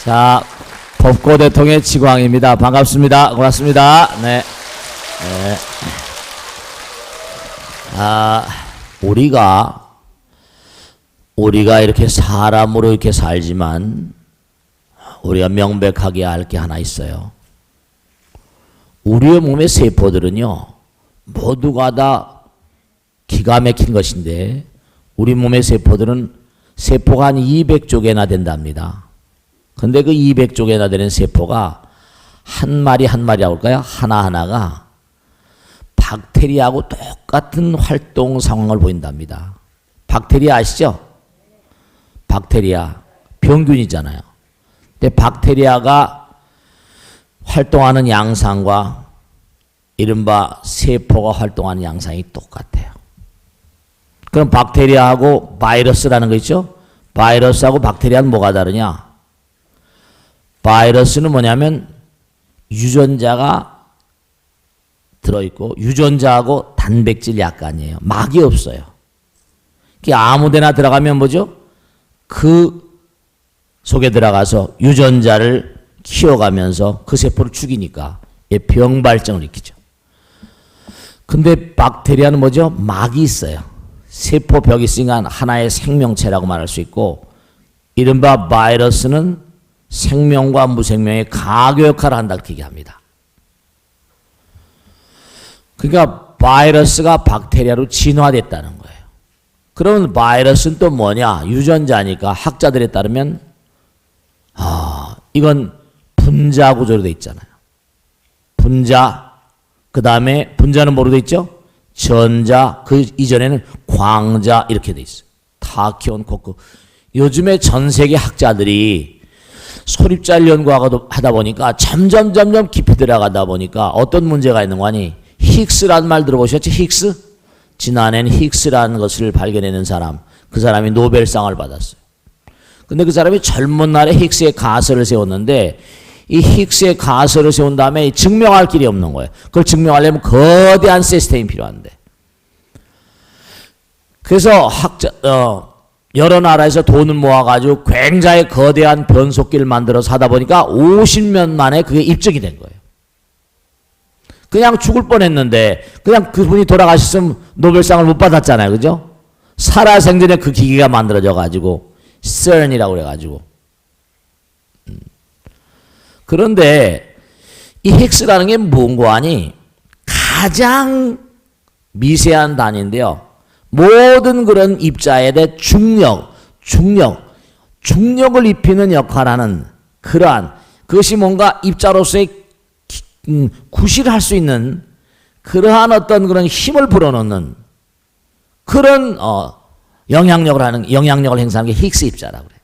자, 법고 대통령의 지광입니다. 반갑습니다. 고맙습니다. 네. 네. 우리가 이렇게 사람으로 이렇게 살지만 우리가 명백하게 알 게 하나 있어요. 우리의 몸의 세포들은요, 모두가 다 기가 막힌 것인데, 우리 몸의 세포들은 세포가 한 200조 개나 된답니다. 근데 그 200조 개나 되는 세포가 한 마리 한 마리라고 할까요? 하나하나가 박테리아하고 똑같은 활동 상황을 보인답니다. 박테리아 아시죠? 박테리아 병균이잖아요. 근데 박테리아가 활동하는 양상과 이른바 세포가 활동하는 양상이 똑같아요. 그럼 박테리아하고 바이러스라는 거 있죠? 바이러스하고 박테리아는 뭐가 다르냐? 바이러스는 뭐냐면 유전자가 들어있고 유전자하고 단백질 약간이에요. 막이 없어요. 아무 데나 들어가면 뭐죠? 그 속에 들어가서 유전자를 키워가면서 그 세포를 죽이니까 병발정을 일으키죠. 근데 박테리아는 뭐죠? 막이 있어요. 세포벽이 있으니까 하나의 생명체라고 말할 수 있고, 이른바 바이러스는 생명과 무생명의 가교 역할을 한다 이렇게 얘기합니다. 그러니까 바이러스가 박테리아로 진화됐다는 거예요. 그러면 바이러스는 또 뭐냐? 유전자니까 학자들에 따르면 이건 분자 구조로 돼 있잖아요. 분자, 그 다음에 분자는 뭐로 돼 있죠? 전자, 그 이전에는 광자 이렇게 돼 있어요. 타키온, 코크. 요즘에 전 세계 학자들이 소립자를 연구하다 보니까 점점 깊이 들어가다 보니까 어떤 문제가 있는 거니? 힉스라는 말 들어보셨죠? 힉스? 지난해는 힉스라는 것을 발견해낸 사람, 그 사람이 노벨상을 받았어요. 근데 그 사람이 젊은 날에 힉스의 가설을 세웠는데, 이 힉스의 가설을 세운 다음에 증명할 길이 없는 거예요. 그걸 증명하려면 거대한 시스템이 필요한데. 그래서 여러 나라에서 돈을 모아가지고 굉장히 거대한 변속기를 만들어서 하다 보니까 50년 만에 그게 입증이 된 거예요. 그냥 죽을 뻔했는데 그냥 그분이 돌아가셨으면 노벨상을 못 받았잖아요. 그죠? 살아생전에 그 기기가 만들어져 가지고 CERN이라고 그래가지고. 그런데 이 힉스라는 게 뭔고 하니 가장 미세한 단위인데요. 모든 그런 입자에 대해 중력을 입히는 역할하는 그러한, 그것이 뭔가 입자로서의 구실을 할 수 있는 그러한 어떤 그런 힘을 불어넣는 그런 영향력을 행사하는 게 힉스 입자라고 그래요.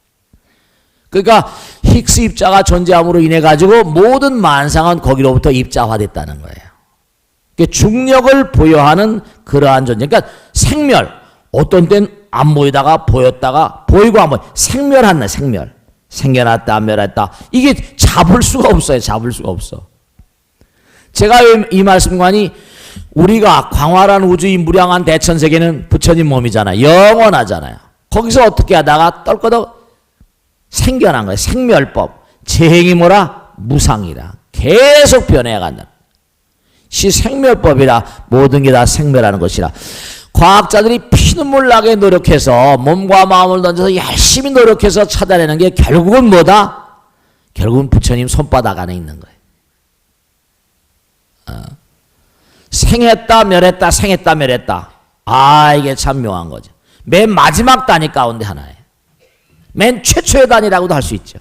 그러니까 힉스 입자가 존재함으로 인해 가지고 모든 만상은 거기로부터 입자화됐다는 거예요. 중력을 부여하는 그러한 존재. 그러니까 생멸. 어떤 때는 안 보이다가 보였다가 보이고 안 보이. 생멸한다. 생겨났다, 멸했다. 이게 잡을 수가 없어요. 잡을 수가 없어. 제가 이 말씀관이 우리가 광활한 우주의 무량한 대천세계는 부처님 몸이잖아요. 영원하잖아요. 거기서 어떻게 하다가 떨거덕 생겨난 거예요. 생멸법. 재행이 뭐라? 무상이라. 계속 변해간다. 시 생멸법이라 모든 게 다 생멸하는 것이라. 과학자들이 피눈물 나게 노력해서 몸과 마음을 던져서 열심히 노력해서 찾아내는 게 결국은 뭐다? 결국은 부처님 손바닥 안에 있는 거예요. 생했다 멸했다 생했다 멸했다. 이게 참 묘한 거죠. 맨 마지막 단위 가운데 하나예요. 맨 최초의 단위라고도 할 수 있죠.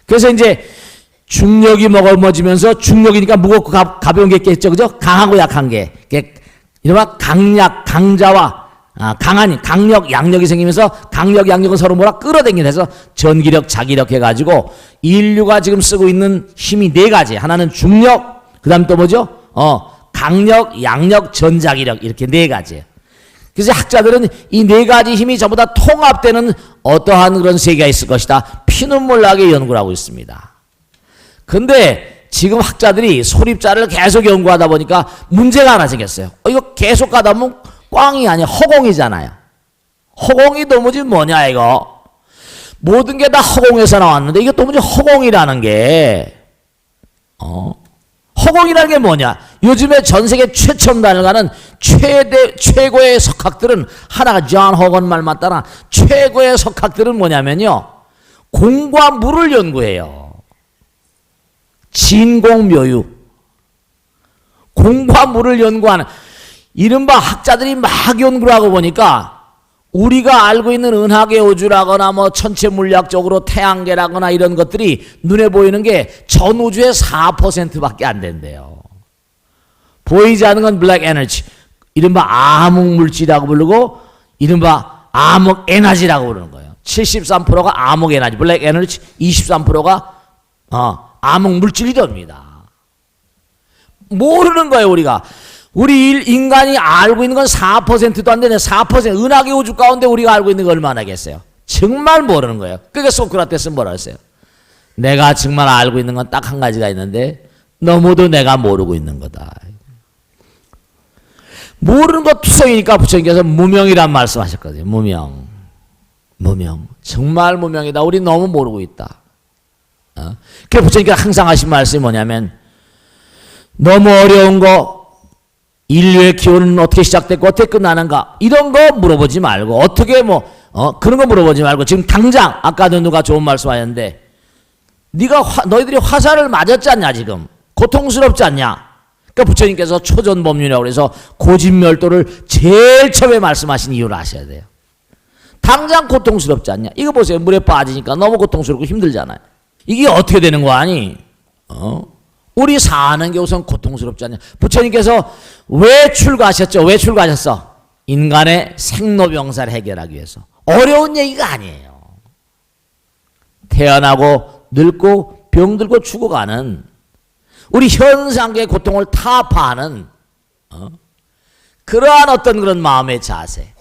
그래서 이제 중력이 머물면서 중력이니까 무겁고 가벼운 게 있겠죠. 그죠? 강하고 약한 게. 이른바 강자와 강력, 양력이 생기면서 강력, 양력은 서로 뭐라 끌어당기는 해서 전기력, 자기력 해가지고 인류가 지금 쓰고 있는 힘이 네 가지. 하나는 중력, 그 다음 또 뭐죠? 강력, 양력, 전자기력 이렇게 네 가지예요. 그래서 학자들은 이 네 가지 힘이 전부 다 통합되는 어떠한 그런 세계가 있을 것이다. 피눈물 나게 연구를 하고 있습니다. 근데 지금 학자들이 소립자를 계속 연구하다 보니까 문제가 하나 생겼어요. 이거 계속 가다 보면 꽝이 아니야. 허공이잖아요. 허공이 도무지 뭐냐 이거. 모든 게 다 허공에서 나왔는데 이게 또 문제 허공이라는 게 허공이라는 게 뭐냐? 요즘에 전 세계 최첨단을 가는 최고의 석학들은 하나가 존 허건 말 맞다나 최고의 석학들은 뭐냐면요. 공과 물을 연구해요. 진공묘유. 공과 물을 연구하는 이른바 학자들이 막 연구를 하고 보니까 우리가 알고 있는 은하계 우주라거나 뭐 천체 물리학적으로 태양계라거나 이런 것들이 눈에 보이는 게 전 우주의 4%밖에 안 된대요. 보이지 않는 건 블랙 에너지, 이른바 암흑 물질이라고 부르고 이른바 암흑 에너지라고 부르는 거예요. 73%가 암흑 에너지, 블랙 에너지, 23%가 암흑 물질이 됩니다. 모르는 거예요, 우리가. 우리 인간이 알고 있는 건 4%도 안 되네. 4%. 은하계 우주 가운데 우리가 알고 있는 거 얼마나겠어요? 정말 모르는 거예요. 그러니까 소크라테스는 뭐라 했어요? 내가 정말 알고 있는 건 딱 한 가지가 있는데 너무도 내가 모르고 있는 거다. 모르는 거 투성이니까 부처님께서 무명이란 말씀하셨거든요. 무명. 정말 무명이다. 우리 너무 모르고 있다. 그래서 부처님께서 항상 하신 말씀이 뭐냐면 너무 어려운 거 인류의 기원은 어떻게 시작됐고 어떻게 끝나는가 이런 거 물어보지 말고 어떻게 그런 거 물어보지 말고 지금 당장 아까도 누가 좋은 말씀하셨는데 너희들이 화살을 맞았지 않냐 지금 고통스럽지 않냐. 그러니까 부처님께서 초전법륜이라고 해서 고진멸도를 제일 처음에 말씀하신 이유를 아셔야 돼요. 당장 고통스럽지 않냐. 이거 보세요. 물에 빠지니까 너무 고통스럽고 힘들잖아요. 이게 어떻게 되는 거 아니? 우리 사는 게 우선 고통스럽지 않냐. 부처님께서 왜 출가하셨죠? 왜 출가하셨어? 인간의 생로병사를 해결하기 위해서. 어려운 얘기가 아니에요. 태어나고 늙고 병들고 죽어가는 우리 현상계의 고통을 타파하는 그러한 어떤 그런 마음의 자세.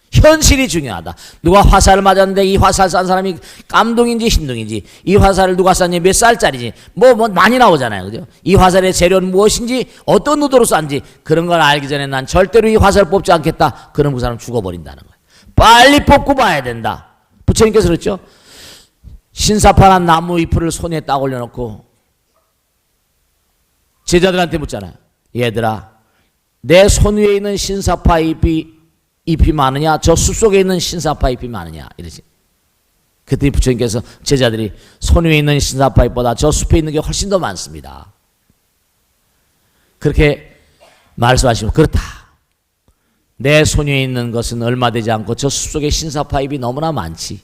현실이 중요하다. 누가 화살을 맞았는데 이 화살 싼 사람이 깜둥인지 신둥인지, 이 화살을 누가 쐈니 몇 살짜리지, 뭐 많이 나오잖아요. 그죠? 이 화살의 재료는 무엇인지, 어떤 의도로 쐈는지, 그런 걸 알기 전에 난 절대로 이 화살을 뽑지 않겠다. 그럼 그 사람 죽어버린다는 거예요. 빨리 뽑고 봐야 된다. 부처님께서 그랬죠. 신사파란 나무 잎을 손에 딱 올려놓고 제자들한테 묻잖아요. 얘들아, 내 손 위에 있는 신사파 잎이 많으냐 저 숲속에 있는 신사파 잎이 많으냐 이러지. 그때 부처님께서 제자들이 손 위에 있는 신사파 잎보다 저 숲에 있는 게 훨씬 더 많습니다. 그렇게 말씀하시면 그렇다. 내 손 위에 있는 것은 얼마 되지 않고 저 숲속에 신사파 잎이 너무나 많지.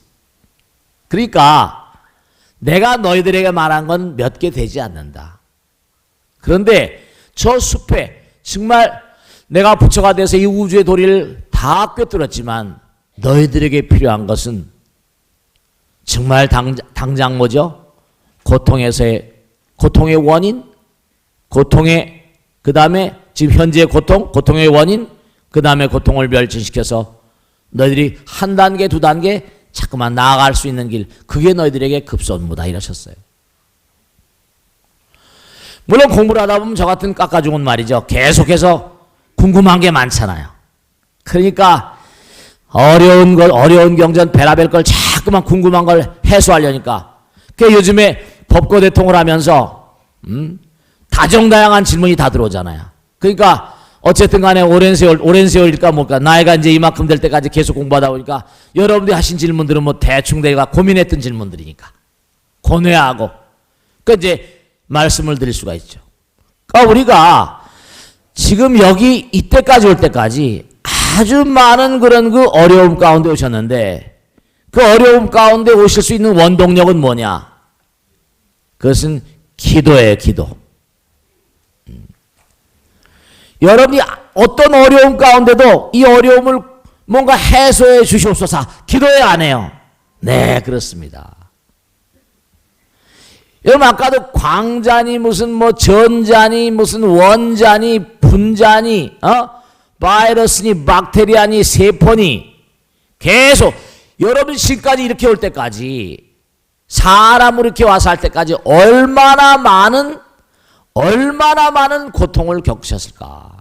그러니까 내가 너희들에게 말한 건 몇 개 되지 않는다. 그런데 저 숲에 정말 내가 부처가 돼서 이 우주의 도리를 다 꿰뚫었지만 너희들에게 필요한 것은 정말 당장 뭐죠? 고통의 원인, 그 다음에 지금 현재의 고통의 원인, 그 다음에 고통을 멸진시켜서 너희들이 한 단계, 두 단계 자꾸만 나아갈 수 있는 길, 그게 너희들에게 급선무다 이러셨어요. 물론 공부를 하다 보면 저 같은 깎아죽은 말이죠. 계속해서 궁금한 게 많잖아요. 그러니까 어려운 경전 베라벨 걸 자꾸만 궁금한 걸 해소하려니까 그 요즘에 법고대통을 하면서 다정다양한 질문이 다 들어오잖아요. 그러니까 어쨌든 간에 오랜 세월일까 뭘까 나이가 이제 이만큼 될 때까지 계속 공부하다 보니까 여러분들이 하신 질문들은 뭐 대충 내가 고민했던 질문들이니까 고뇌하고 그 이제 말씀을 드릴 수가 있죠. 그러니까 우리가 지금 여기 이때까지 올 때까지 아주 많은 그런 그 어려움 가운데 오셨는데 그 어려움 가운데 오실 수 있는 원동력은 뭐냐? 그것은 기도예요, 기도. 여러분이 어떤 어려움 가운데도 이 어려움을 뭔가 해소해 주시옵소서. 기도해야 안 해요. 네, 그렇습니다. 여러분 아까도 광자니 무슨 뭐 전자니 무슨 원자니 분자니 바이러스니 박테리아니 세포니 계속 여러분 지금까지 이렇게 올 때까지 사람으로 이렇게 와서 할 때까지 얼마나 많은 고통을 겪으셨을까.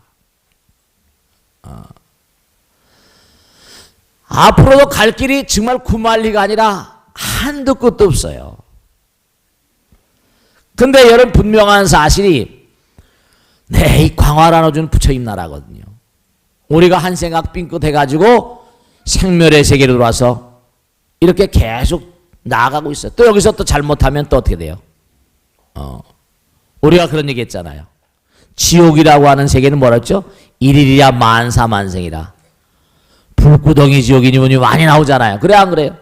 앞으로도 갈 길이 정말 구말리가 아니라 한도 끝도 없어요. 근데 여러분 분명한 사실이 이 광활한 우주는 부처님 나라거든요. 우리가 한 생각 빙긋 해가지고 생멸의 세계로 들어와서 이렇게 계속 나아가고 있어요. 또 여기서 또 잘못하면 또 어떻게 돼요? 우리가 그런 얘기 했잖아요. 지옥이라고 하는 세계는 뭐랬죠? 일일이야 만사만생이라. 불구덩이 지옥이니 뭐니 많이 나오잖아요. 그래 안 그래요?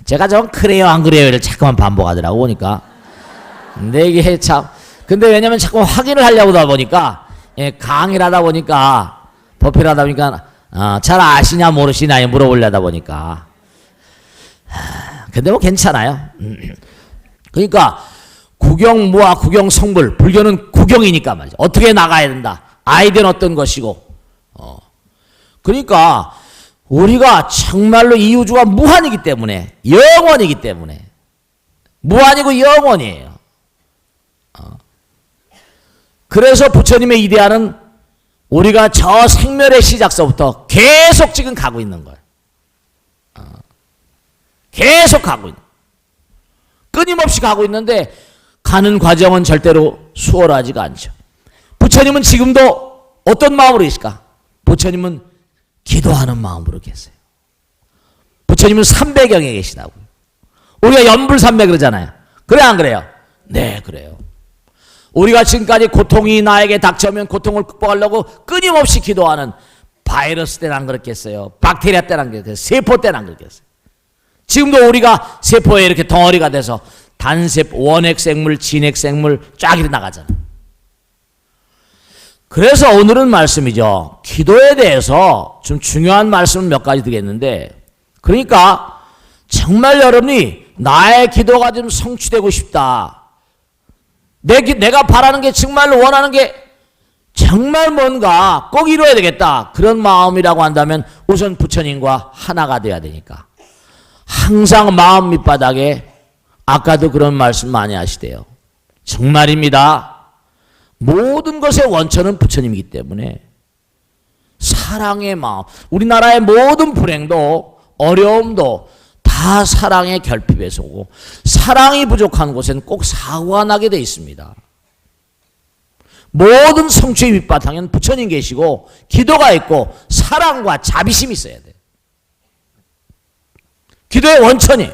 제가 좀 그래요 안 그래요를 자꾸만 반복하더라고 보니까. 근데 이게 참 근데 왜냐면 자꾸 확인을 하려고 하다 보니까 강의를 하다 보니까 법회를 하다 보니까 잘 아시냐 모르시냐 물어보려다 보니까 근데 뭐 괜찮아요. 그러니까 구경무와 구경성불 불교는 구경이니까 말이죠. 어떻게 나가야 된다. 아이디어는 어떤 것이고 그러니까 우리가 정말로 이 우주가 무한이기 때문에 영원이기 때문에 무한이고 영원이에요. 그래서 부처님의 이데아는 우리가 저 생멸의 시작서부터 계속 지금 가고 있는 거예요. 계속 가고 있는 끊임없이 가고 있는데 가는 과정은 절대로 수월하지가 않죠. 부처님은 지금도 어떤 마음으로 계실까? 부처님은 기도하는 마음으로 계세요. 부처님은 삼배경에 계시다고요. 우리가 연불삼배 그러잖아요. 그래 안 그래요? 네 그래요. 우리가 지금까지 고통이 나에게 닥쳐오면 고통을 극복하려고 끊임없이 기도하는 바이러스 때는 안 그렇겠어요. 박테리아 때는 안 그렇겠어요. 세포 때는 안 그렇겠어요. 지금도 우리가 세포에 이렇게 덩어리가 돼서 단세포, 원핵생물, 진핵생물 쫙 이렇게 나가잖아요. 그래서 오늘은 말씀이죠. 기도에 대해서 좀 중요한 말씀을 몇 가지 드리겠는데 그러니까 정말 여러분이 나의 기도가 좀 성취되고 싶다. 내가 바라는 게 정말로 원하는 게 정말 뭔가 꼭 이루어야 되겠다. 그런 마음이라고 한다면 우선 부처님과 하나가 돼야 되니까 항상 마음 밑바닥에 아까도 그런 말씀 많이 하시대요. 정말입니다. 모든 것의 원천은 부처님이기 때문에 사랑의 마음, 우리나라의 모든 불행도 어려움도 다 사랑의 결핍에서 오고 사랑이 부족한 곳에는 꼭 사고가 나게 돼 있습니다. 모든 성취의 밑바탕에는 부처님 계시고 기도가 있고 사랑과 자비심이 있어야 돼요. 기도의 원천이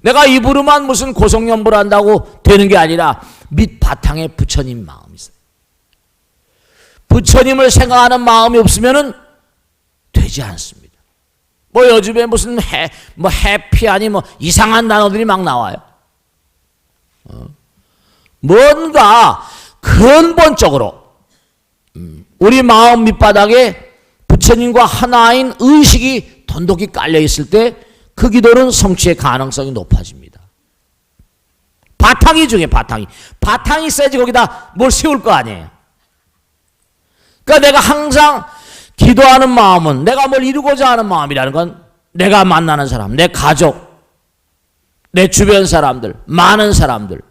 내가 입으로만 무슨 고성연불을 한다고 되는 게 아니라 밑바탕에 부처님 마음이 있어요. 부처님을 생각하는 마음이 없으면 되지 않습니다. 뭐 요즘에 무슨 해피하니 뭐 이상한 단어들이 막 나와요. 뭔가 근본적으로 우리 마음 밑바닥에 부처님과 하나인 의식이 돈독히 깔려 있을 때 그 기도는 성취의 가능성이 높아집니다. 바탕이 중요해요. 바탕이 있어야지 거기다 뭘 세울 거 아니에요. 그러니까 내가 항상 기도하는 마음은 내가 뭘 이루고자 하는 마음이라는 건 내가 만나는 사람, 내 가족, 내 주변 사람들, 많은 사람들.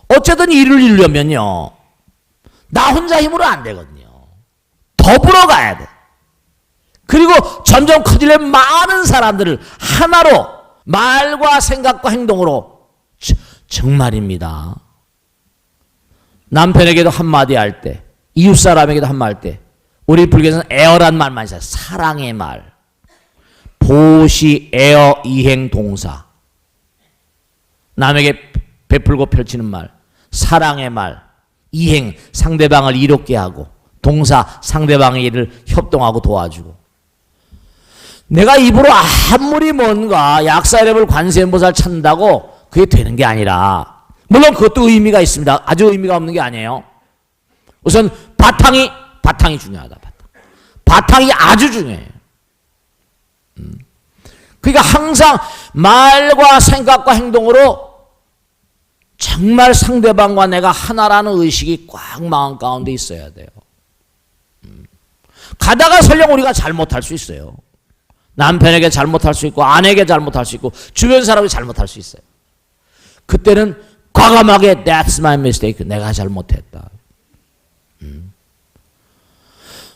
어쨌든 일을 이루려면요. 나 혼자 힘으로 안 되거든요. 더불어 가야 돼. 그리고 점점 커지려면 많은 사람들을 하나로 말과 생각과 행동으로 정말입니다. 남편에게도 한마디 할 때 이웃 사람에게도 한마디 할 때 우리 불교에서는 에어란 말 많이 써요. 사랑의 말. 보시 에어 이행 동사. 남에게 베풀고 펼치는 말. 사랑의 말. 이행 상대방을 이롭게 하고 동사 상대방의 일을 협동하고 도와주고 내가 입으로 아무리 뭔가 약사이름을 관세음보살 찾는다고 그게 되는 게 아니라 물론 그것도 의미가 있습니다. 아주 의미가 없는 게 아니에요. 우선 바탕이 중요하다. 바탕이 아주 중요해요. 그러니까 항상 말과 생각과 행동으로 정말 상대방과 내가 하나라는 의식이 꽉 마음 가운데 있어야 돼요. 가다가 설령 우리가 잘못할 수 있어요. 남편에게 잘못할 수 있고 아내에게 잘못할 수 있고 주변 사람에게 잘못할 수 있어요. 그때는 과감하게 That's my mistake. 내가 잘못했다.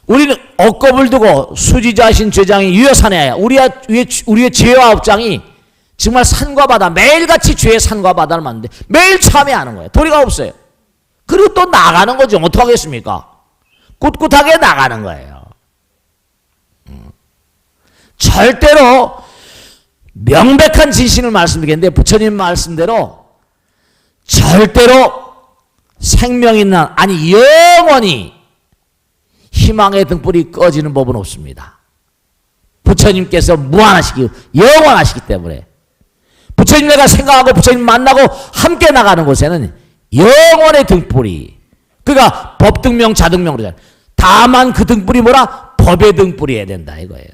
우리는 억겁을 두고 수지자신 제장이 유여사내야. 우리의 죄와 업장이 정말 산과 바다, 매일같이 죄의 산과 바다를 만드는데 매일 참여하는 거예요. 도리가 없어요. 그리고 또 나가는 거죠. 어떡하겠습니까? 꿋꿋하게 나가는 거예요. 절대로 명백한 진실을 말씀드리겠는데 부처님 말씀대로 절대로 생명 있는, 아니 영원히 희망의 등불이 꺼지는 법은 없습니다. 부처님께서 무한하시기, 영원하시기 때문에 부처님 내가 생각하고 부처님 만나고 함께 나가는 곳에는 영원의 등불이, 그러니까 법등명 자등명 그러잖아요. 다만 그 등불이 뭐라? 법의 등불이어야 된다 이거예요.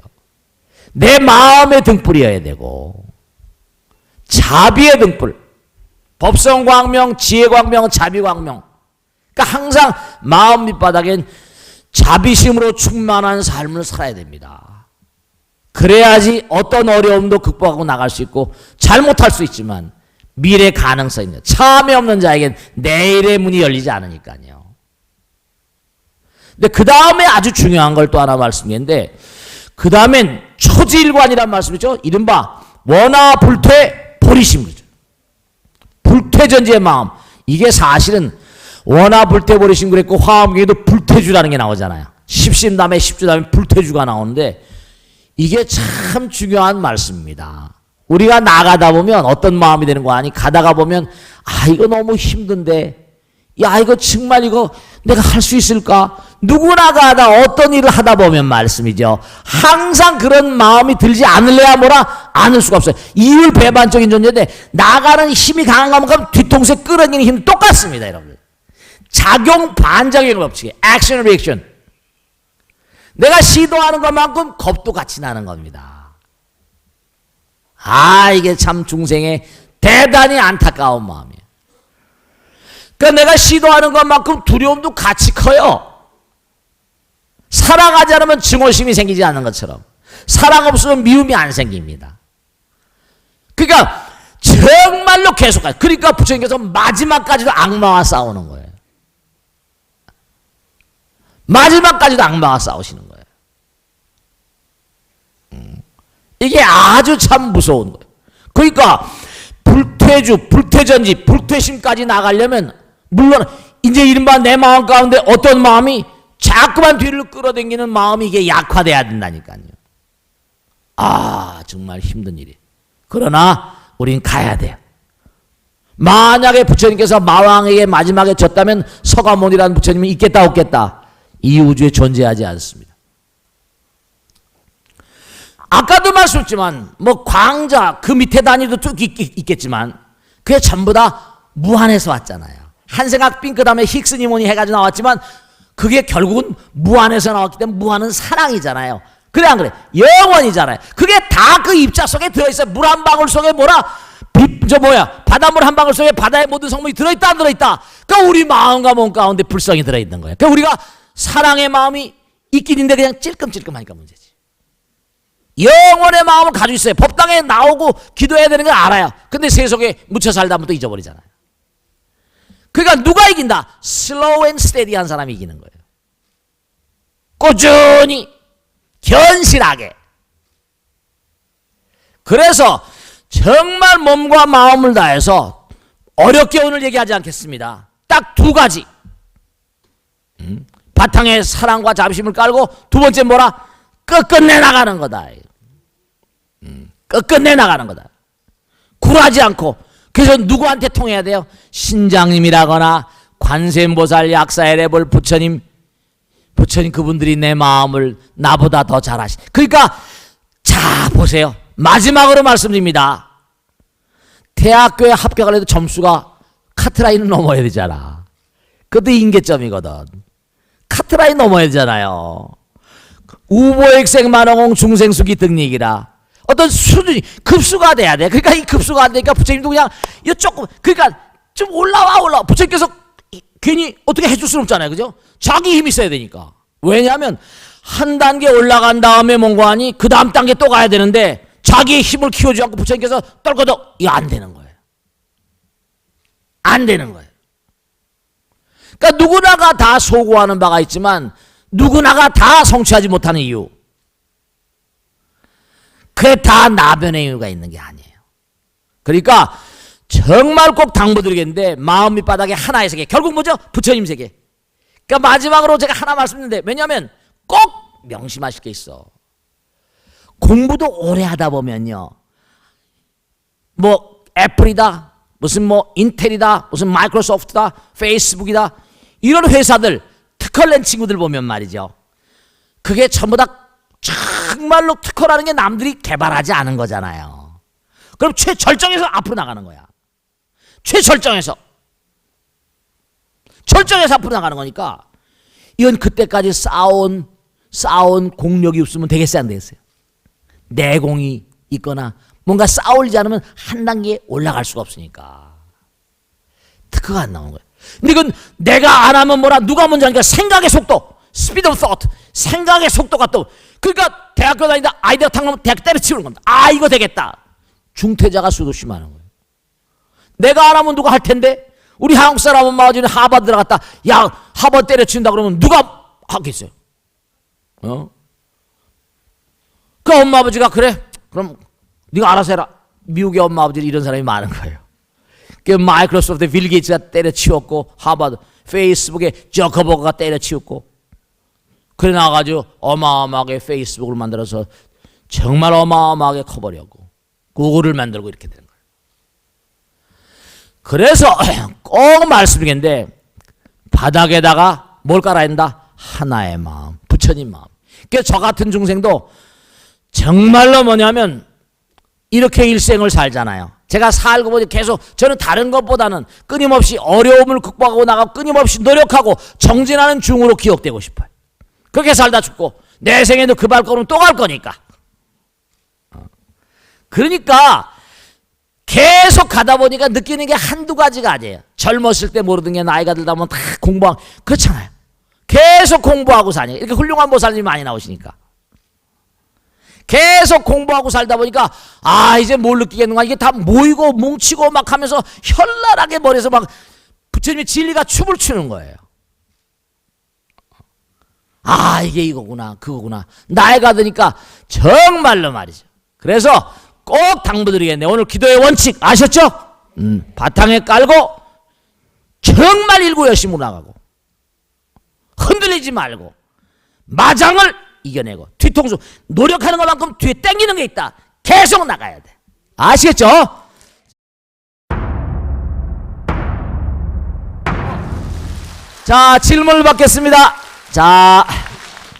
내 마음의 등불이어야 되고 자비의 등불, 법성광명, 지혜광명, 자비광명. 그러니까 항상 마음 밑바닥엔 자비심으로 충만한 삶을 살아야 됩니다. 그래야지 어떤 어려움도 극복하고 나갈 수 있고, 잘못할 수 있지만 미래 가능성이 있는, 참회 없는 자에겐 내일의 문이 열리지 않으니까요. 근데 그 다음에 아주 중요한 걸 또 하나 말씀드리는데, 그 다음엔 초지일관이란 말씀이죠. 이른바 원화불퇴 보리심 거죠. 불퇴전지의 마음. 이게 사실은 원화불퇴 보리심 그랬고, 화엄경에도 불퇴주라는 게 나오잖아요. 십심 다음에 십주 다음에 불퇴주가 나오는데 이게 참 중요한 말씀입니다. 우리가 나가다 보면 어떤 마음이 되는 거 아니? 가다가 보면 아 이거 너무 힘든데, 야 이거 정말 이거 내가 할 수 있을까? 누구나 가다 어떤 일을 하다 보면 말씀이죠. 항상 그런 마음이 들지 않을래야 뭐라? 않을 수가 없어요. 이율 배반적인 존재인데 나가는 힘이 강한 것만큼 뒤통수에 끌어내리는 힘은 똑같습니다. 여러분. 작용 반작용의 법칙이에요. 액션 리액션. 내가 시도하는 것만큼 겁도 같이 나는 겁니다. 아 이게 참 중생의 대단히 안타까운 마음이에요. 그러니까 내가 시도하는 것만큼 두려움도 같이 커요. 사랑하지 않으면 증오심이 생기지 않는 것처럼 사랑 없으면 미움이 안 생깁니다. 그러니까 정말로 계속 가요. 그러니까 부처님께서 마지막까지도 악마와 싸우는 거예요. 마지막까지도 악마와 싸우시는 거예요. 이게 아주 참 무서운 거예요. 그러니까 불퇴주, 불퇴전지, 불퇴심까지 나가려면 물론 이제 이른바 내 마음 가운데 어떤 마음이 자꾸만 뒤를 끌어당기는 마음이 이게 약화돼야 된다니까요. 아 정말 힘든 일이. 그러나 우린 가야 돼요. 만약에 부처님께서 마왕에게 마지막에 졌다면 서가모니라는 부처님이 있겠다 없겠다? 이 우주에 존재하지 않습니다. 아까도 말씀했지만 뭐 광자 그 밑에 단위도 쭉 있겠지만 그게 전부 다 무한에서 왔잖아요. 한생각 빙 그 다음에 힉스니모니 해가지고 나왔지만 그게 결국은 무한에서 나왔기 때문에 무한은 사랑이잖아요. 그래 안 그래? 영원이잖아요. 그게 다 그 입자 속에 들어있어요. 물 한 방울 속에 뭐라? 바닷물 한 방울 속에 바다의 모든 성분이 들어있다 안 들어있다? 그러니까 우리 마음과 몸 가운데 불성이 들어있는 거예요. 그러니까 우리가 사랑의 마음이 있긴 있는데 그냥 찔끔찔끔하니까 문제지. 영원의 마음을 가지고 있어요. 법당에 나오고 기도해야 되는 걸 알아요. 근데 세속에 묻혀 살다 보면 또 잊어버리잖아요. 그러니까 누가 이긴다? 슬로우 앤 스테디한 사람이 이기는 거예요. 꾸준히 견실하게. 그래서 정말 몸과 마음을 다해서 어렵게 오늘 얘기하지 않겠습니다. 딱 두 가지. 바탕에 사랑과 자비심을 깔고 두 번째 뭐라? 끝끝내 나가는 거다. 끝끝내 나가는 거다. 굴하지 않고. 그래서 누구한테 통해야 돼요? 신장님이라거나 관세음보살 약사에레볼 부처님 그분들이 내 마음을 나보다 더 잘 아시. 그러니까 자 보세요. 마지막으로 말씀드립니다. 대학교에 합격을 해도 점수가 카트라인을 넘어야 되잖아. 그것도 인계점이거든. 카트라인 넘어야 되잖아요. 우보액생 만원공 중생수기 등록이라 어떤 수준이 급수가 돼야 돼. 그러니까 이 급수가 안 되니까 부처님도 그냥 이 조금 그러니까 좀 올라와 부처님께서 괜히 어떻게 해줄 수는 없잖아요. 그죠? 자기 힘이 있어야 되니까. 왜냐하면 한 단계 올라간 다음에 뭔가 하니 그 다음 단계 또 가야 되는데 자기의 힘을 키워주지 않고 부처님께서 떨거덕 이거 안 되는 거예요. 안 되는 거예요. 그러니까 누구나가 다 소구하는 바가 있지만 누구나가 다 성취하지 못하는 이유. 그게 다 나변의 이유가 있는 게 아니에요. 그러니까 정말 꼭 당부드리겠는데 마음 밑바닥에 하나의 세계, 결국 뭐죠? 부처님 세계. 그러니까 마지막으로 제가 하나 말씀드리는데, 왜냐하면 꼭 명심하실 게 있어. 공부도 오래 하다 보면요, 뭐 애플이다, 무슨 뭐 인텔이다, 무슨 마이크로소프트다, 페이스북이다, 이런 회사들 특허낸 친구들 보면 말이죠, 그게 전부 다 정말로 특허라는 게 남들이 개발하지 않은 거잖아요. 그럼 최절정에서 앞으로 나가는 거야. 최절정에서 앞으로 나가는 거니까, 이건 그때까지 쌓아온 공력이 없으면 되겠어요, 안 되겠어요? 내공이 있거나 뭔가 쌓아올리지 않으면 한 단계 올라갈 수가 없으니까 특허가 안 나오는 거예요. 근데 이건 내가 안 하면 뭐라, 누가 먼저 하니까 생각의 속도, speed of thought, 생각의 속도가 또, 그러니까 대학교 다니다 아이디어 탁나면 대학 때려치우는 겁니다. 아, 이거 되겠다. 중퇴자가 수도시 많은 거예요. 내가 안 하면 누가 할 텐데, 우리 한국 사람 엄마 아버지는 하버드 들어갔다, 야, 하버드 때려치운다 그러면 누가 하겠어요? 그 엄마 아버지가 그래? 그럼 네가 알아서 해라. 미국의 엄마 아버지는 이런 사람이 많은 거예요. 그 마이크로소프트 빌 게이츠가 때려치웠고, 하버드, 페이스북에 저커버그가 때려치웠고, 그래 나가지고 어마어마하게 페이스북을 만들어서 정말 어마어마하게 커버려고 구글을 만들고 이렇게 되는 거예요. 그래서 꼭 말씀드리겠는데, 바닥에다가 뭘 깔아야 된다? 하나의 마음, 부처님 마음. 그래서 저 같은 중생도 정말로 뭐냐면 이렇게 일생을 살잖아요. 제가 살고 보니 계속 저는 다른 것보다는 끊임없이 어려움을 극복하고 나가고 끊임없이 노력하고 정진하는 중으로 기억되고 싶어요. 그렇게 살다 죽고 내 생에도 그 발걸음 또 갈 거니까. 그러니까 계속 가다 보니까 느끼는 게 한두 가지가 아니에요. 젊었을 때 모르던 게 나이가 들다 보면 다 공부하고 그렇잖아요. 계속 공부하고 사니 이렇게 훌륭한 보살님이 많이 나오시니까 계속 공부하고 살다 보니까 아, 이제 뭘 느끼겠는가, 이게 다 모이고 뭉치고 막 하면서 현란하게 머리에서 막 부처님의 진리가 춤을 추는 거예요. 아, 이게 이거구나 그거구나. 나이가 드니까 정말로 말이죠. 그래서 꼭 당부드리겠네. 오늘 기도의 원칙 아셨죠? 바탕에 깔고 정말 일구 열심으로 나가고 흔들리지 말고 마장을 이겨내고 뒤통수 노력하는 것만큼 뒤에 땡기는 게 있다. 계속 나가야 돼. 아시겠죠? 자, 질문을 받겠습니다. 자,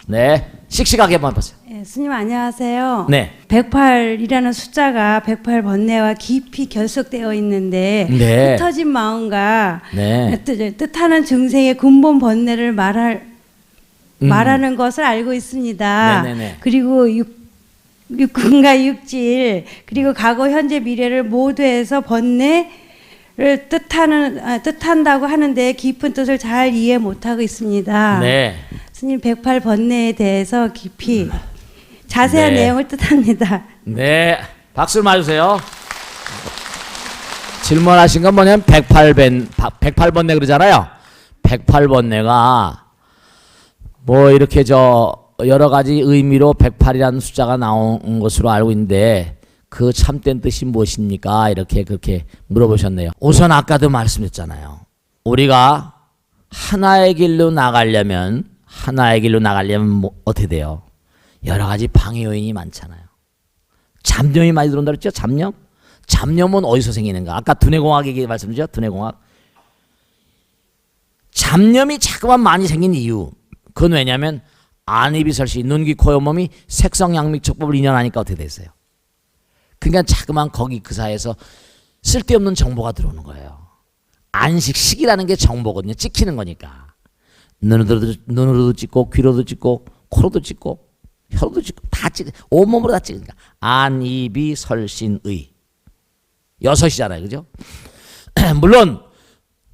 네, 씩씩하게 한번 보세요. 네, 스님 안녕하세요. 네. 108이라는 숫자가 108번뇌와 깊이 결속되어 있는데 네. 흩어진 마음과 네. 뜻하는 증생의 근본 번뇌를 말하는 것을 알고 있습니다. 네네네. 그리고 육근과 육질 그리고 과거 현재 미래를 모두 해서 번뇌를 뜻한다고 하는데 깊은 뜻을 잘 이해 못하고 있습니다. 네. 스님 108번뇌에 대해서 깊이 자세한 네. 내용을 뜻합니다. 네, 박수 맞으세요. 질문하신 건 뭐냐면 108번뇌 그러잖아요. 108번뇌가 뭐 이렇게 여러 가지 의미로 108이라는 숫자가 나온 것으로 알고 있는데 그 참된 뜻이 무엇입니까? 이렇게 그렇게 물어보셨네요. 우선 아까도 말씀드렸잖아요. 우리가 하나의 길로 나가려면 뭐 어떻게 돼요? 여러 가지 방해 요인이 많잖아요. 잡념이 많이 들어온다 그랬죠? 잡념은 어디서 생기는가? 아까 두뇌공학 얘기 말씀드렸죠? 두뇌공학. 잡념이 자꾸만 많이 생긴 이유, 그건 왜냐하면 안이비설시, 눈, 귀, 코, 잇, 몸이 색성양미촉법을 인연하니까 어떻게 됐어요? 그러니까 자꾸만 거기 그 사이에서 쓸데없는 정보가 들어오는 거예요. 안식식이라는 게 정보거든요. 찍히는 거니까. 눈으로도 찍고 귀로도 찍고 코로도 찍고 혀로도 찍고 다 찍, 온몸으로 다 찍으니까 안이비설신의 6이잖아요. 그죠? 물론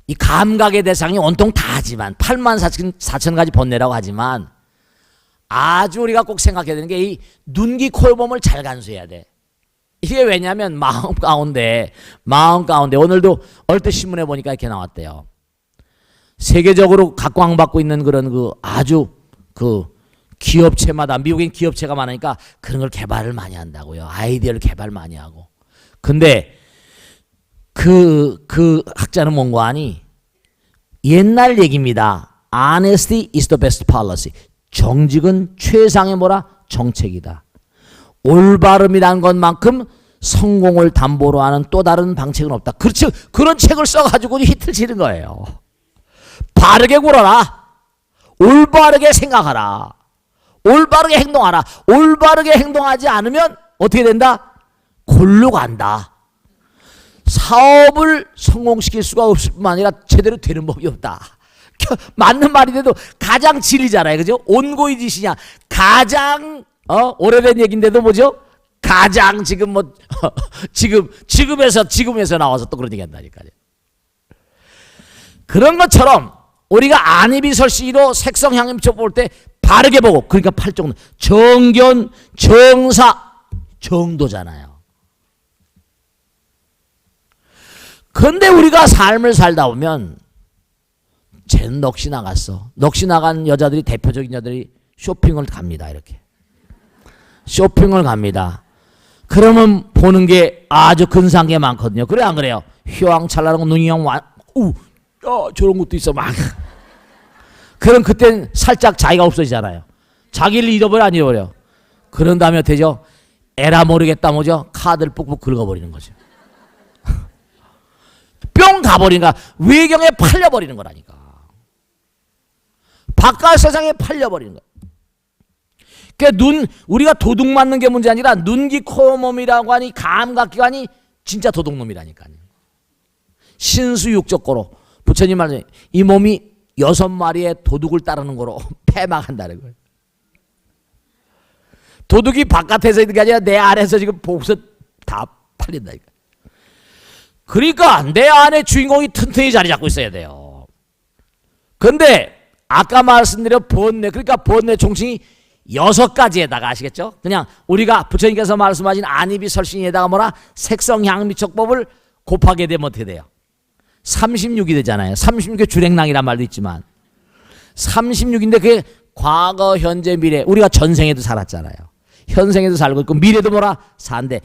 이 감각의 대상이 온통 다 하지만 8만 4천 가지 번뇌라고 하지만 아주 우리가 꼭 생각해야 되는 게 이 눈, 귀, 코, 몸을 잘 간수해야 돼. 이게 왜냐하면 마음 가운데 오늘도 얼핏 신문에 보니까 이렇게 나왔대요. 세계적으로 각광받고 있는 그런 그 아주 그 기업체마다, 미국엔 기업체가 많으니까 그런 걸 개발을 많이 한다고요. 아이디어를 개발 많이 하고. 근데 그 학자는 뭔고 하니 옛날 얘기입니다. Honesty is the best policy. 정직은 최상의 뭐라? 정책이다. 올바름이란 것만큼 성공을 담보로 하는 또 다른 방책은 없다. 그렇죠. 그런 책을 써가지고 히트를 치는 거예요. 바르게 굴어라. 올바르게 생각하라. 올바르게 행동하라. 올바르게 행동하지 않으면 어떻게 된다? 골로 간다. 사업을 성공시킬 수가 없을 뿐만 아니라 제대로 되는 법이 없다. 맞는 말인데도 가장 진리잖아요. 그죠? 온고의 짓이냐. 가장 오래된 얘기인데도 뭐죠? 가장 지금 뭐 지금에서 나와서 또 그런 얘기 한다니까요. 그런 것처럼 우리가 안이비설시로 색성향림표 볼 때 바르게 보고, 그러니까 팔종 정견 정사 정도잖아요. 근데 우리가 삶을 살다 보면 쟤는 넋이 나갔어. 넋이 나간 여자들이, 대표적인 여자들이 쇼핑을 갑니다. 이렇게 쇼핑을 갑니다. 그러면 보는 게 아주 근사한 게 많거든요. 그래 안 그래요? 휘황찬란하고 눈이 저런 것도 있어 막. 그럼 그땐 살짝 자기가 없어지잖아요. 자기를 잃어버려 안 잃어버려? 그런 다음에 되죠. 에라 모르겠다 뭐죠? 카드를 뿍뿍 긁어버리는 거죠. 뿅 가버리니까 외경에 팔려버리는 거라니까. 바깥 세상에 팔려버리는 거야. 그러니까 우리가 도둑 맞는 게 문제 아니라 눈기 코몸이라고 하니 감각기관이 진짜 도둑놈이라니까요. 신수육적고로 부처님 말씀 이 몸이 6마리의 도둑을 따르는 거로 패망한다는 거예요. 도둑이 바깥에서 있는 게 아니라 내 안에서 지금 보고서 다 팔린다니까. 그러니까 내 안에 주인공이 튼튼히 자리 잡고 있어야 돼요. 근데 아까 말씀드린 번뇌, 그러니까 번뇌 총칭이 6가지에다가 아시겠죠? 그냥 우리가 부처님께서 말씀하신 안이비설신에다가 뭐라? 색성향미촉법을 곱하게 되면 어떻게 돼요? 36이 되잖아요. 36의 주랭랑이란 말도 있지만 36인데 그게 과거, 현재, 미래. 우리가 전생에도 살았잖아요. 현생에도 살고 있고 미래도 뭐라? 산대.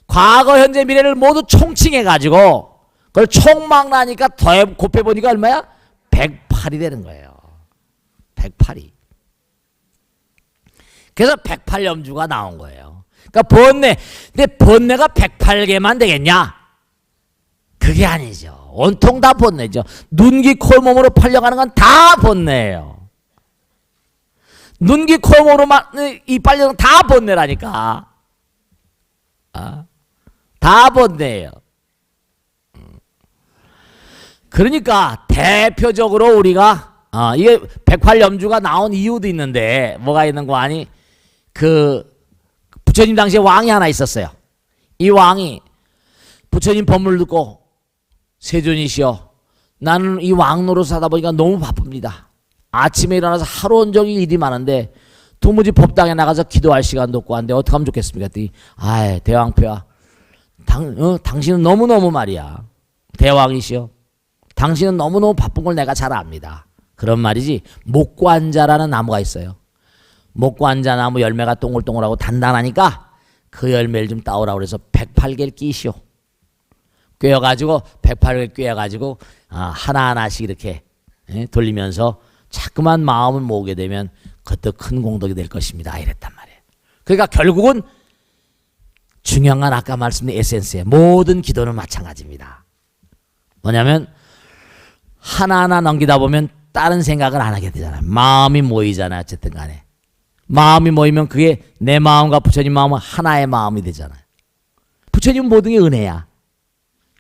과거, 현재, 미래를 모두 총칭해가지고 그걸 총망나니까 곱해보니까 얼마야? 108이 되는 거예요. 108이. 그래서 108염주가 나온 거예요. 그러니까 번뇌. 근데 번뇌가 108개만 되겠냐? 그게 아니죠. 온통 다 번뇌죠. 눈기 콜몸으로 팔려가는 건 다 번뇌예요. 눈기 콜몸으로만 이 빨려는 다 번뇌라니까. 다 번뇌예요. 그러니까 대표적으로 우리가 이게 108염주가 나온 이유도 있는데 뭐가 있는 거 아니? 그 부처님 당시에 왕이 하나 있었어요. 이 왕이 부처님 법문을 듣고 세존이시여, 나는 이 왕 노릇을 하다 보니까 너무 바쁩니다. 아침에 일어나서 하루 온종일 일이 많은데 도무지 법당에 나가서 기도할 시간도 없고 한데 어떻게 하면 좋겠습니까? 그랬더니 대왕표야, 당신은 너무너무 말이야. 대왕이시여, 당신은 너무너무 바쁜 걸 내가 잘 압니다. 그런 말이지. 목관자라는 나무가 있어요. 목관자 나무 열매가 동글동글하고 단단하니까 그 열매를 좀 따오라고 그래서 108개를 끼시오. 꿰어가지고 108개 꿰어가지고 하나하나씩 이렇게 돌리면서 자꾸만 마음을 모으게 되면 그것도 큰 공덕이 될 것입니다. 이랬단 말이에요. 그러니까 결국은 중요한 건 아까 말씀드린 에센스예요. 모든 기도는 마찬가지입니다. 뭐냐면 하나하나 넘기다 보면 다른 생각을 안 하게 되잖아요. 마음이 모이잖아요. 어쨌든 간에. 마음이 모이면 그게 내 마음과 부처님 마음은 하나의 마음이 되잖아요. 부처님은 모든 게 은혜야.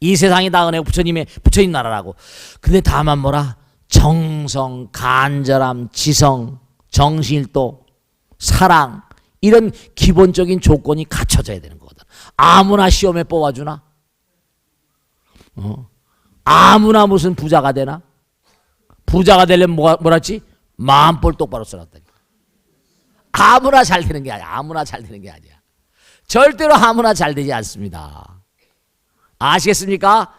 이 세상이 다 은혜고 부처님 나라라고. 근데 다만 뭐라? 정성, 간절함, 지성, 정신일도, 사랑, 이런 기본적인 조건이 갖춰져야 되는 거거든. 아무나 시험에 뽑아주나? 아무나 무슨 부자가 되나? 부자가 되려면 뭐랬지? 마음볼 똑바로 써놨다니까. 아무나 잘 되는 게 아니야. 아무나 잘 되는 게 아니야. 절대로 아무나 잘 되지 않습니다. 아시겠습니까?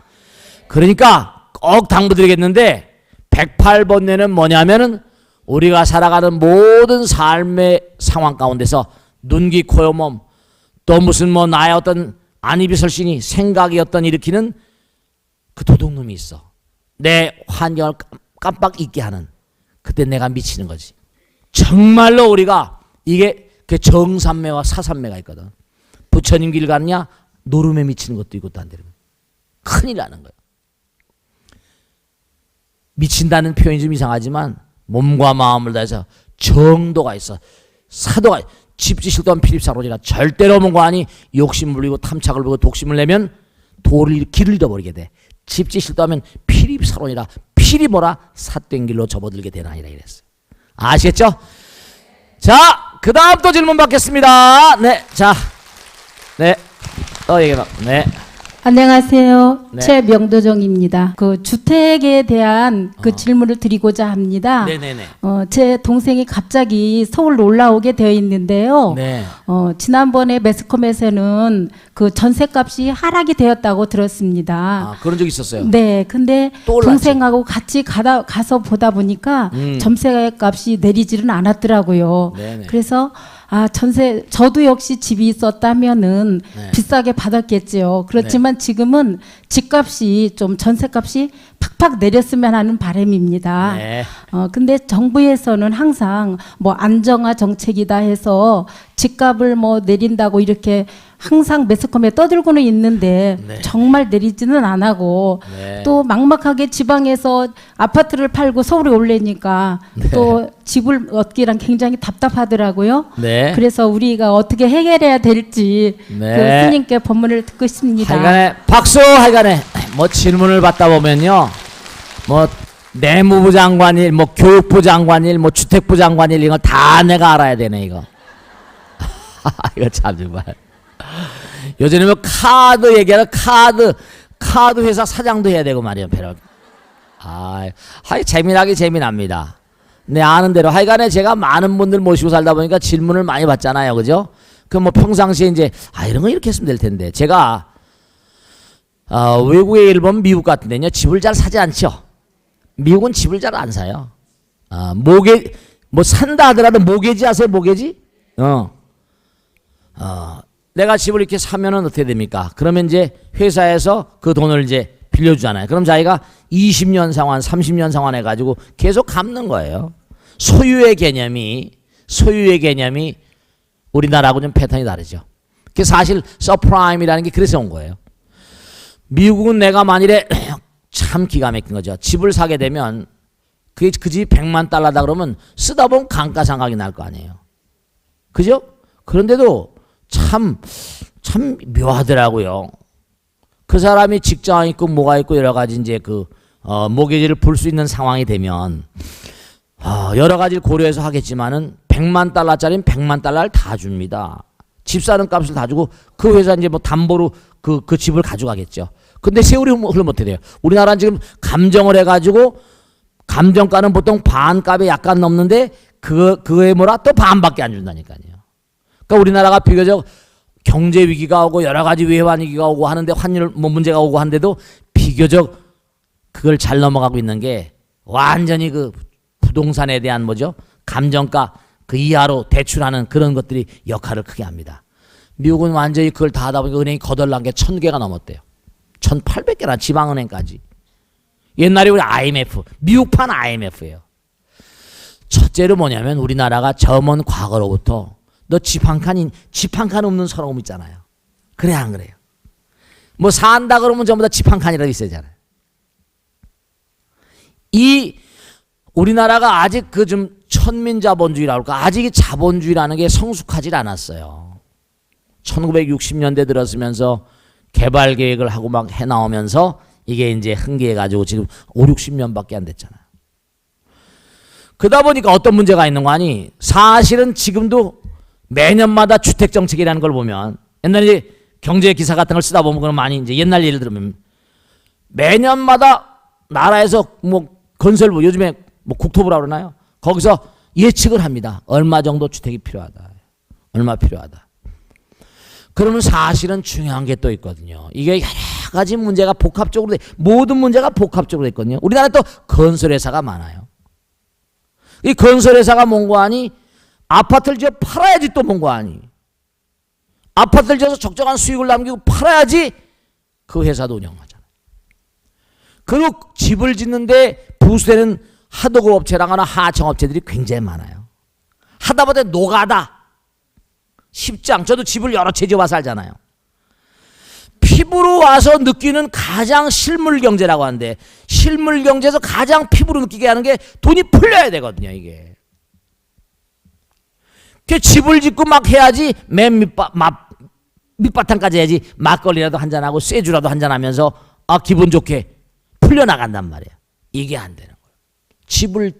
그러니까 꼭 당부드리겠는데 108번뇌는 뭐냐면은 우리가 살아가는 모든 삶의 상황 가운데서 눈기 코요 몸 또 무슨 뭐 나의 어떤 안이비설신이 생각이 어떤 일으키는 그 도둑놈이 있어. 내 환경을 깜빡 잊게 하는. 그때 내가 미치는 거지. 정말로 우리가 이게 그 정산매와 사산매가 있거든. 부처님 길 갔냐 노름에 미치는 것도 있고 또 안 되는 거야. 큰일 나는 거야. 미친다는 표현이 좀 이상하지만 몸과 마음을 다해서 정도가 있어. 사도가 집지실 또한 필립사로니라. 절대로 뭔가 아니 욕심 물리고 탐착을 부리고 독심을 내면 길을 잃어버리게 돼. 집지실 또하면 필립사로니라. 필이 뭐라? 삿된 길로 접어들게 되나이라 이랬어요. 아시겠죠? 자, 그 다음 또 질문 받겠습니다. 네, 자, 네, 또 얘기해봐. 네. 안녕하세요. 네. 최명도정입니다. 그 주택에 대한 그 질문을 드리고자 합니다. 네네네. 제 동생이 갑자기 서울로 올라오게 되어 있는데요. 네. 지난번에 매스컴에서는 그 전셋값이 하락이 되었다고 들었습니다. 아, 그런 적 있었어요. 네, 근데 또 올랐지. 동생하고 같이 가서 보다 보니까 전셋값이 내리지는 않았더라고요. 네네. 그래서 저도 역시 집이 있었다면은 네. 비싸게 받았겠지요. 그렇지만 지금은 집값이 좀 전셋값이 팍팍 내렸으면 하는 바람입니다. 네. 근데 정부에서는 항상 뭐 안정화 정책이다 해서 집값을 뭐 내린다고 이렇게 항상 매스컴에 떠들고는 있는데 네. 정말 내리지는 안 하고 네. 또 막막하게 지방에서 아파트를 팔고 서울에 올래니까 네. 또 집을 얻기란 굉장히 답답하더라고요. 네. 그래서 우리가 어떻게 해결해야 될지 네. 그 스님께 법문을 듣고 싶습니다. 하여간에 박수. 하여간에 뭐 질문을 받다 보면요, 뭐 내무부 장관일, 뭐 교육부 장관일, 뭐 주택부 장관일 이거 다 내가 알아야 되네 이거. 이거 참 정말. 요즘에 뭐 카드 얘기하는 카드 회사 사장도 해야 되고 말이야. 하여 재미나게 재미납니다. 네, 아는 대로 하여간에 제가 많은 분들 모시고 살다 보니까 질문을 많이 받잖아요, 그죠? 그 뭐 평상시에 이제 이런 거 이렇게 했으면 될 텐데 제가 외국의 일본 미국 같은 데는요 집을 잘 사지 않죠. 미국은 집을 잘 안 사요. 뭐 산다 하더라도 모계지 아세요? 모계지? 내가 집을 이렇게 사면은 어떻게 됩니까? 그러면 이제 회사에서 그 돈을 이제 빌려주잖아요. 그럼 자기가 20년 상환, 30년 상환 해가지고 계속 갚는 거예요. 소유의 개념이 우리나라하고 좀 패턴이 다르죠. 그 사실 서프라임이라는 게 그래서 온 거예요. 미국은 내가 만일에 참 기가 막힌 거죠. 집을 사게 되면 그 집 100만 달러다 그러면 쓰다 보면 감가상각이 날 거 아니에요. 그죠? 그런데도 참 묘하더라고요. 그 사람이 직장 있고 뭐가 있고 여러 가지 이제 그 모기지를 풀 수 있는 상황이 되면 여러 가지를 고려해서 하겠지만은 100만 달러짜리는 100만 달러를 다 줍니다. 집 사는 값을 다 주고 그 회사 이제 뭐 담보로 그 집을 가져가겠죠. 근데 세월이 흐르면 어떻게 돼요? 우리나라는 지금 감정을 해가지고 감정가는 보통 반값에 약간 넘는데 그거에 뭐라 또 반밖에 안 준다니까요. 그러니까 우리나라가 비교적 경제 위기가 오고 여러 가지 외환 위기가 오고 하는데 환율 뭐 문제가 오고 한데도 비교적 그걸 잘 넘어가고 있는 게 완전히 그 부동산에 대한 뭐죠? 감정가 그 이하로 대출하는 그런 것들이 역할을 크게 합니다. 미국은 완전히 그걸 다 하다 보니까 은행이 거덜난 게 1000개가 넘었대요. 1800개나 지방은행까지. 옛날에 우리 IMF, 미국판 IMF예요. 첫째로 뭐냐면 우리나라가 저 먼 과거로부터 너 집 한 칸 없는 서러움 있잖아요. 그래 안 그래요? 뭐 산다 그러면 전부 다 집 한 칸이라도 있어야잖아요. 이 우리나라가 아직 그 좀 천민자본주의라고 할까? 아직 이 자본주의라는 게 성숙하지 않았어요. 1960년대 들었으면서 개발 계획을 하고 막 해나오면서 이게 이제 흥계해가지고 지금 5, 60년밖에 안 됐잖아요. 그러다 보니까 어떤 문제가 있는 거 아니? 사실은 지금도 매년마다 주택정책이라는 걸 보면 옛날에 경제 기사 같은 걸 쓰다 보면 그런 많이 이제 옛날 예를 들면 매년마다 나라에서 뭐 건설부 요즘에 뭐 국토부라 그러나요? 거기서 예측을 합니다. 얼마 정도 주택이 필요하다. 얼마 필요하다. 그러면 사실은 중요한 게 또 있거든요. 이게 여러 가지 문제가 복합적으로 모든 문제가 복합적으로 있거든요. 우리나라 또 건설회사가 많아요. 이 건설회사가 뭔고 하니 아파트를 지어 팔아야지 또 뭔고 하니 아파트를 지어서 적정한 수익을 남기고 팔아야지 그 회사도 운영하잖아요. 그리고 집을 짓는데 부수되는 하도급 업체랑하나 하청업체들이 굉장히 많아요. 하다 보다 노가다 쉽지 않죠. 저도 집을 여러 채 지어봐 살잖아요. 피부로 와서 느끼는 가장 실물 경제라고 하는데 실물 경제에서 가장 피부로 느끼게 하는 게 돈이 풀려야 되거든요. 이게 집을 짓고 막 해야지 맨 밑바탕까지 해야지 막걸리라도 한잔하고 쇠주라도 한잔하면서 기분 좋게 풀려나간단 말이에요. 이게 안 되는 거예요. 집을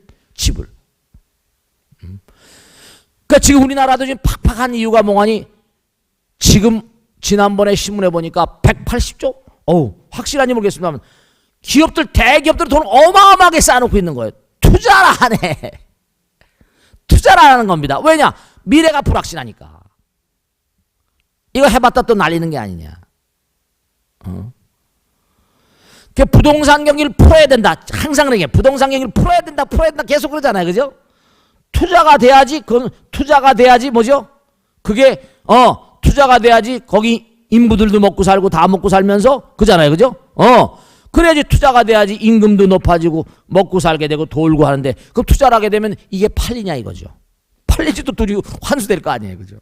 그러니까 지금 우리나라도 지금 팍팍한 이유가 뭐하니 지금 지난번에 신문에 보니까 180조? 확실한지 모르겠습니다만 기업들 대기업들 돈 어마어마하게 쌓아놓고 있는 거예요. 투자를 안 해. 투자를 안 하는 겁니다. 왜냐? 미래가 불확실하니까. 이거 해봤다 또 날리는 게 아니냐. 그 부동산 경기를 풀어야 된다. 항상 그러게 부동산 경기를 풀어야 된다 계속 그러잖아요. 그죠? 투자가 돼야지 뭐죠? 그게 투자가 돼야지 거기 인부들도 먹고 살고 다 먹고 살면서 그잖아요. 그죠? 그래야지 투자가 돼야지 임금도 높아지고 먹고 살게 되고 돌고 하는데 그럼 투자를 하게 되면 이게 팔리냐 이거죠. 팔리지도 둘이 환수될 거 아니에요. 그죠?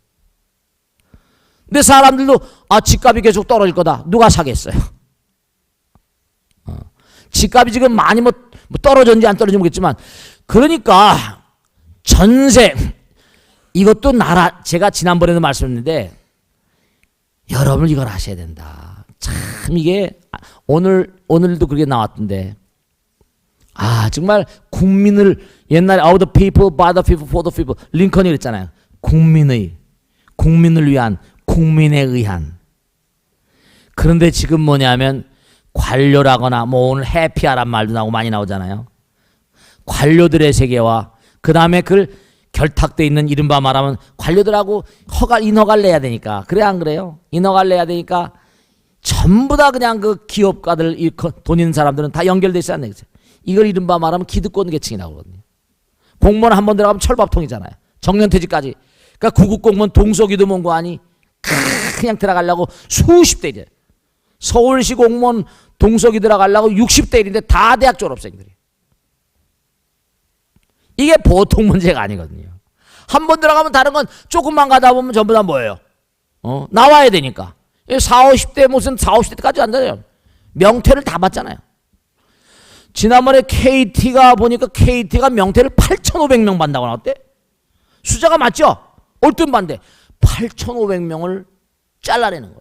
근데 사람들도 집값이 계속 떨어질 거다. 누가 사겠어요? 집값이 지금 많이 뭐 떨어졌는지 안 떨어졌는지 모르겠지만 그러니까 전세 이것도 제가 지난번에도 말씀했는데 여러분 이걸 아셔야 된다. 참 이게 오늘도 그렇게 나왔던데 정말 국민을 옛날에 of the people, by the people, for the people 링컨이 그랬잖아요. 국민을 위한 국민에 의한. 그런데 지금 뭐냐면 관료라거나 오늘 해피하란 말도 나오고 많이 나오잖아요. 관료들의 세계와 그 다음에 그걸 결탁돼 있는 이른바 말하면 관료들하고 인허가를 내야 되니까 그래 안 그래요? 인허가를 내야 되니까 전부 다 그냥 그 기업가들 돈 있는 사람들은 다 연결돼 있어야 하는 거죠. 이걸 이른바 말하면 기득권 계층이라고 하거든요. 공무원 한 번 들어가면 철밥통이잖아요. 정년퇴직까지. 그러니까 구급 공무원 동석이도 뭔고 하니 그냥 들어가려고 수십 대 이제 서울시 공무원 동석이 들어가려고 60대 1인데 다 대학 졸업생들이. 이게 보통 문제가 아니거든요. 한 번 들어가면 다른 건 조금만 가다 보면 전부 다 뭐예요? 나와야 되니까. 40, 50대 무슨 40, 50대까지 안 되요. 명퇴를 다 받잖아요. 지난번에 KT가 보니까 KT가 명퇴를 8,500명 받는다고 나왔대. 숫자가 맞죠? 올든반데 8,500명을 잘라내는 거예요.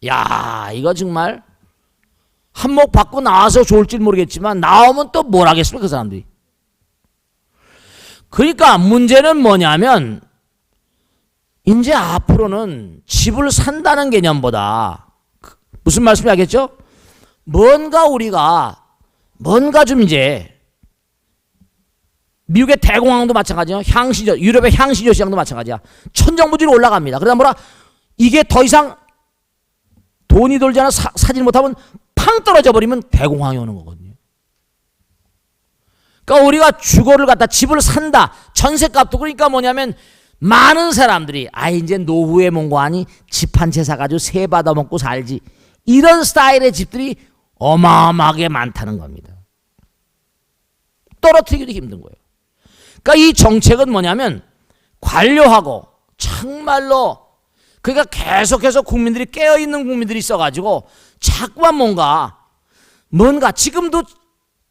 야, 이거 정말 한몫 받고 나와서 좋을지 모르겠지만 나오면 또 뭘 하겠습니까 그 사람들이. 그러니까 문제는 뭐냐면 이제 앞으로는 집을 산다는 개념보다 무슨 말씀인지 알겠죠? 뭔가 좀 이제 미국의 대공황도 마찬가지예요. 유럽의 향신료 시장도 마찬가지야. 천정부지로 올라갑니다. 그러다 뭐라 이게 더 이상 돈이 돌지 않아 사지 못하면 팡 떨어져 버리면 대공황이 오는 거거든요. 그러니까 우리가 주거를 갖다 집을 산다. 전세값도 그러니까 뭐냐면 많은 사람들이 이제 노후에 뭔고 하니 집 한 채 사가지고 세 받아먹고 살지. 이런 스타일의 집들이 어마어마하게 많다는 겁니다. 떨어뜨리기도 힘든 거예요. 그러니까 이 정책은 뭐냐면 관료하고 정말로 그러니까 계속해서 국민들이 깨어있는 국민들이 있어가지고 자꾸만 뭔가 지금도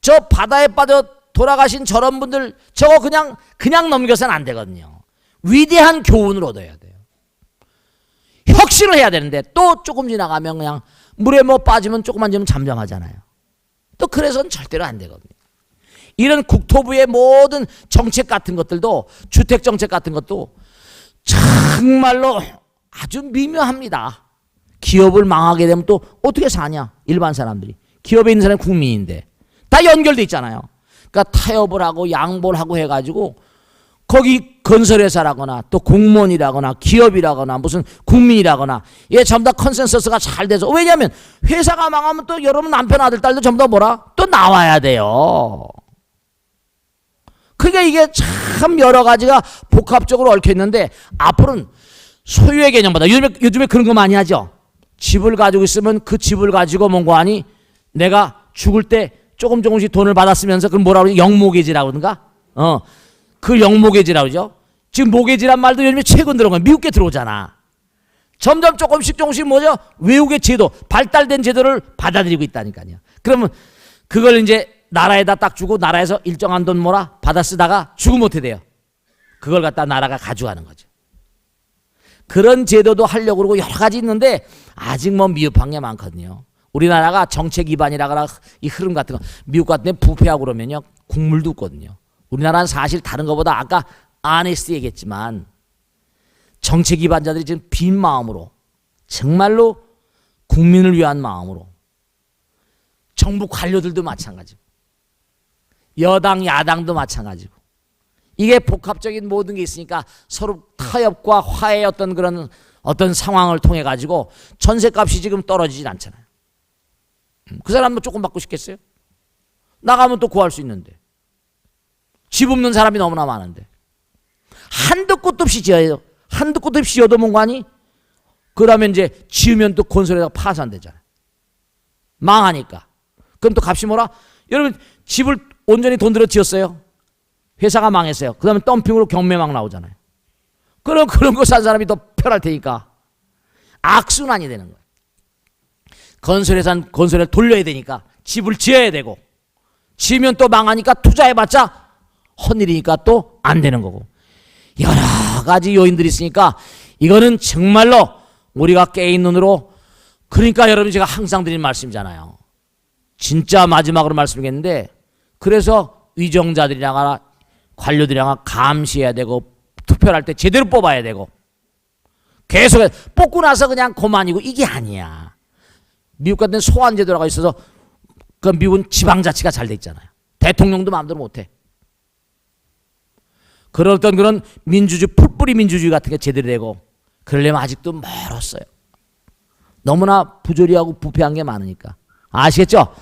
저 바다에 빠져 돌아가신 저런 분들 저거 그냥 넘겨서는 안 되거든요. 위대한 교훈을 얻어야 돼요. 혁신을 해야 되는데 또 조금 지나가면 그냥 물에 빠지면 조금만 지면 잠잠하잖아요. 또 그래서는 절대로 안 되거든요. 이런 국토부의 모든 정책 같은 것들도 주택 정책 같은 것도 정말로 아주 미묘합니다. 기업을 망하게 되면 또 어떻게 사냐 일반 사람들이. 기업에 있는 사람이 국민인데 다 연결돼 있잖아요. 그러니까 타협을 하고 양보를 하고 해가지고 거기 건설회사라거나 또 공무원이라거나 기업이라거나 무슨 국민이라거나 전부 다 컨센서스가 잘 돼서 왜냐하면 회사가 망하면 또 여러분 남편 아들 딸도 전부 다 또 나와야 돼요. 그러니까 이게 참 여러 가지가 복합적으로 얽혀 있는데 앞으로는 소유의 개념보다 요즘에 그런 거 많이 하죠. 집을 가지고 있으면 그 집을 가지고 뭔가 하니 내가 죽을 때 조금씩 돈을 받았으면서 그걸 뭐라고 그러지? 영모계지라고 그러는가? 그 영모계지라고 그러죠. 지금 모계지란 말도 요즘에 최근 들어온 거예요. 미국에 들어오잖아. 점점 조금씩 뭐죠? 외국의 제도, 발달된 제도를 받아들이고 있다니까요. 그러면 그걸 이제 나라에다 딱 주고 나라에서 일정한 돈 뭐라 받아 쓰다가 죽으면 어떻게 돼요? 그걸 갖다 나라가 가져가는 거죠. 그런 제도도 하려고 그러고 여러 가지 있는데 아직 뭐 미흡한 게 많거든요. 우리나라가 정책 위반이라거나 이 흐름 같은 거 미국 같은 데 부패하고 그러면요 국물도 없거든요. 우리나라는 사실 다른 것보다 아까 아네스트 얘기했지만 정책 위반자들이 지금 빈 마음으로 정말로 국민을 위한 마음으로 정부 관료들도 마찬가지고 여당 야당도 마찬가지고 이게 복합적인 모든 게 있으니까 서로 타협과 화해의 어떤 그런 어떤 상황을 통해 가지고 전셋값이 지금 떨어지진 않잖아요. 그 사람도 조금 받고 싶겠어요? 나가면 또 구할 수 있는데 집 없는 사람이 너무나 많은데 한도 끝도 없이 지어요. 한도 끝도 없이 지어도 뭔가니 그러면 이제 지으면 또 건설에다가 파산되잖아요. 망하니까. 그럼 또 값이 뭐라? 여러분 집을 온전히 돈 들여 지었어요. 회사가 망했어요. 그 다음에 덤핑으로 경매막 나오잖아요. 그럼 그런 거 산 사람이 더 편할 테니까 악순환이 되는 거예요. 건설회사는 건설에 돌려야 되니까 집을 지어야 되고 지으면 또 망하니까 투자해봤자 헛일이니까 또 안 되는 거고 여러 가지 요인들이 있으니까 이거는 정말로 우리가 깨인 눈으로 그러니까 여러분 제가 항상 드리는 말씀이잖아요. 진짜 마지막으로 말씀드리겠는데 그래서 위정자들이랑 관료들이랑 감시해야 되고 투표를 할 때 제대로 뽑아야 되고 계속 뽑고 나서 그냥 그만이고 이게 아니야. 미국 같은 소환제도라고 있어서 그 미국은 지방자치가 잘 돼 있잖아요. 대통령도 마음대로 못해. 그런 어떤 그런 민주주의 풀뿌리 민주주의 같은 게 제대로 되고 그러려면 아직도 멀었어요. 너무나 부조리하고 부패한 게 많으니까 아시겠죠?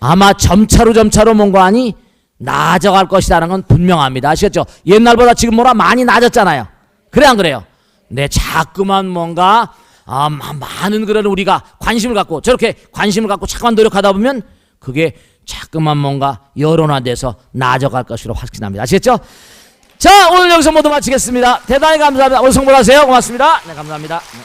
아마 점차로 뭔가 하니 나아져갈 것이라는 건 분명합니다. 아시겠죠? 옛날보다 지금 뭐라 많이 나아졌잖아요. 그래 안 그래요? 네, 자꾸만 뭔가 많은 그런 우리가 관심을 갖고 저렇게 관심을 갖고 자꾸만 노력하다 보면 그게 자꾸만 뭔가 여론화돼서 나아져갈 것으로 확신합니다. 아시겠죠? 자, 오늘 여기서 모두 마치겠습니다. 대단히 감사합니다. 오늘 성불하세요. 고맙습니다. 네, 감사합니다. 네.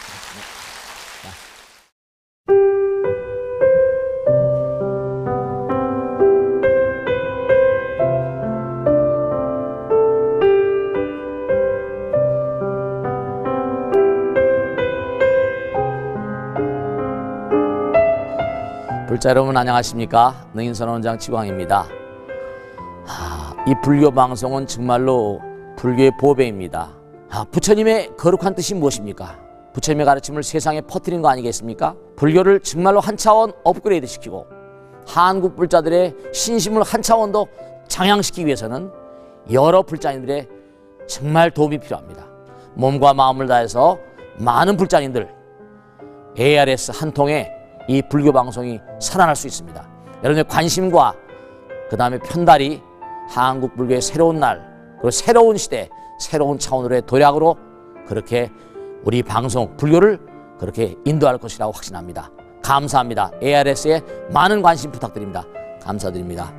불자 여러분 안녕하십니까? 능인선언원장 지광입니다. 이 불교 방송은 정말로 불교의 보배입니다. 부처님의 거룩한 뜻이 무엇입니까? 부처님의 가르침을 세상에 퍼뜨린 거 아니겠습니까? 불교를 정말로 한 차원 업그레이드 시키고 한국 불자들의 신심을 한 차원 더 장양시키기 위해서는 여러 불자님들의 정말 도움이 필요합니다. 몸과 마음을 다해서 많은 불자님들 ARS 한 통에 이 불교 방송이 살아날 수 있습니다. 여러분의 관심과 그 다음에 편달이 한국 불교의 새로운 날 그리고 새로운 시대 새로운 차원으로의 도약으로 그렇게 우리 방송 불교를 그렇게 인도할 것이라고 확신합니다. 감사합니다. ARS에 많은 관심 부탁드립니다. 감사드립니다.